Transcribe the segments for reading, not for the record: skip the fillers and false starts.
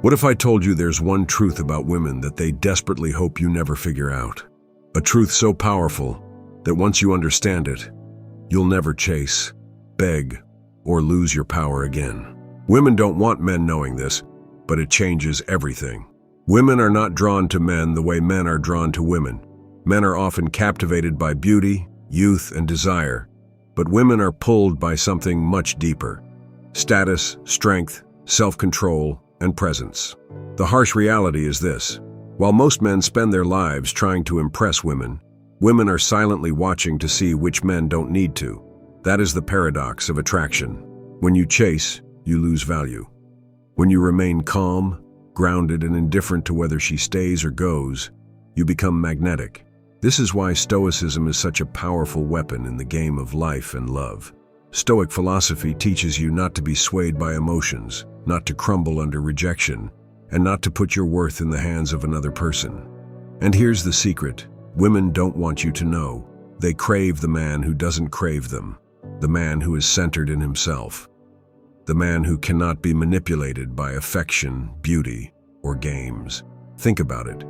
What if I told you there's one truth about women that they desperately hope you never figure out? A truth so powerful that once you understand it, you'll never chase, beg, or lose your power again. Women don't want men knowing this, but it changes everything. Women are not drawn to men the way men are drawn to women. Men are often captivated by beauty, youth, and desire, but women are pulled by something much deeper: status, strength, self-control, and presence. The harsh reality is this: while most men spend their lives trying to impress women, women are silently watching to see which men don't need to. That is the paradox of attraction. When you chase, you lose value. When you remain calm, grounded, and indifferent to whether she stays or goes, you become magnetic. This is why Stoicism is such a powerful weapon in the game of life and love. Stoic philosophy teaches you not to be swayed by emotions, not to crumble under rejection, and not to put your worth in the hands of another person. And here's the secret: women don't want you to know. They crave the man who doesn't crave them, the man who is centered in himself, the man who cannot be manipulated by affection, beauty, or games. Think about it.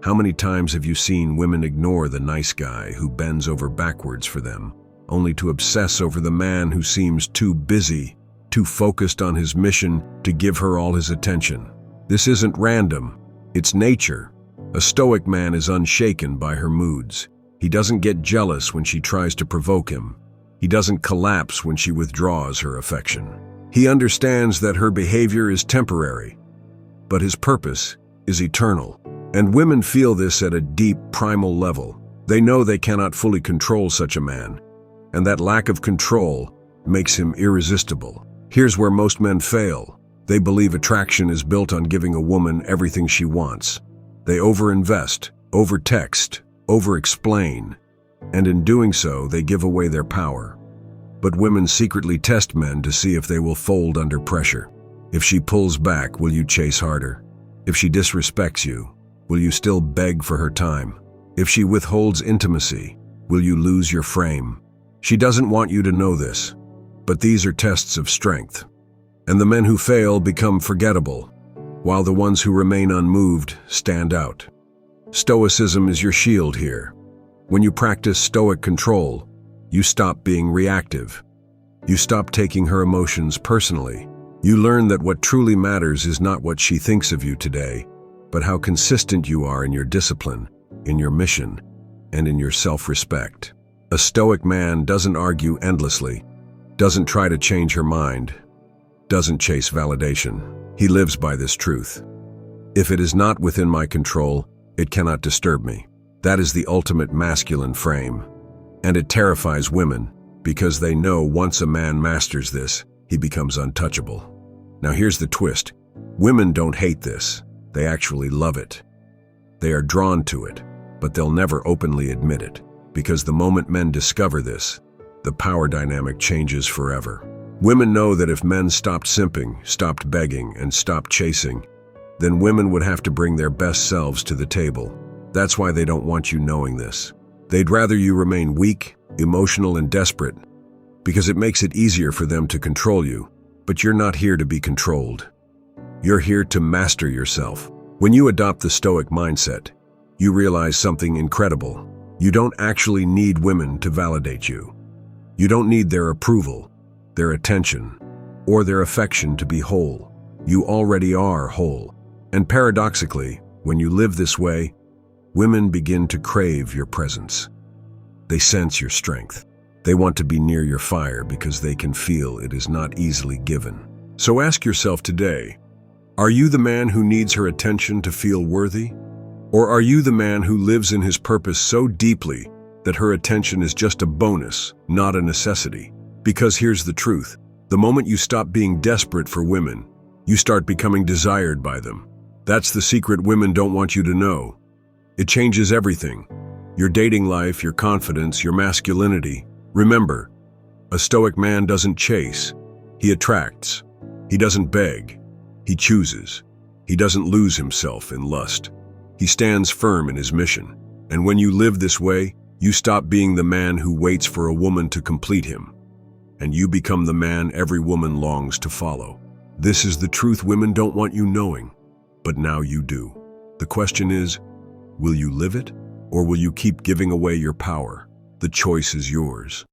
How many times have you seen women ignore the nice guy who bends over backwards for them, only to obsess over the man who seems too busy, too focused on his mission to give her all his attention? This isn't random, it's nature. A stoic man is unshaken by her moods. He doesn't get jealous when she tries to provoke him. He doesn't collapse when she withdraws her affection. He understands that her behavior is temporary, but his purpose is eternal. And women feel this at a deep, primal level. They know they cannot fully control such a man, and that lack of control makes him irresistible. Here's where most men fail. They believe attraction is built on giving a woman everything she wants. They overinvest, overtext, overexplain, and in doing so, they give away their power. But women secretly test men to see if they will fold under pressure. If she pulls back, will you chase harder? If she disrespects you, will you still beg for her time? If she withholds intimacy, will you lose your frame? She doesn't want you to know this, but these are tests of strength. And the men who fail become forgettable, while the ones who remain unmoved stand out. Stoicism is your shield here. When you practice stoic control, you stop being reactive. You stop taking her emotions personally. You learn that what truly matters is not what she thinks of you today, but how consistent you are in your discipline, in your mission, and in your self-respect. A stoic man doesn't argue endlessly, doesn't try to change her mind, doesn't chase validation. He lives by this truth: if it is not within my control, it cannot disturb me. That is the ultimate masculine frame. And it terrifies women, because they know once a man masters this, he becomes untouchable. Now here's the twist. Women don't hate this. They actually love it. They are drawn to it, but they'll never openly admit it, because the moment men discover this, the power dynamic changes forever. Women know that if men stopped simping, stopped begging, and stopped chasing, then women would have to bring their best selves to the table. That's why they don't want you knowing this. They'd rather you remain weak, emotional, and desperate, because it makes it easier for them to control you. But you're not here to be controlled. You're here to master yourself. When you adopt the Stoic mindset, you realize something incredible. You don't actually need women to validate you. You don't need their approval, their attention, or their affection to be whole. You already are whole. And paradoxically, when you live this way, women begin to crave your presence. They sense your strength. They want to be near your fire because they can feel it is not easily given. So ask yourself today, are you the man who needs her attention to feel worthy? Or are you the man who lives in his purpose so deeply that her attention is just a bonus, not a necessity? Because here's the truth. The moment you stop being desperate for women, you start becoming desired by them. That's the secret women don't want you to know. It changes everything. Your dating life, your confidence, your masculinity. Remember, a stoic man doesn't chase. He attracts. He doesn't beg. He chooses. He doesn't lose himself in lust. He stands firm in his mission. And when you live this way, you stop being the man who waits for a woman to complete him, and you become the man every woman longs to follow. This is the truth women don't want you knowing. but now you do. The question is, will you live it, or will you keep giving away your power? The choice is yours.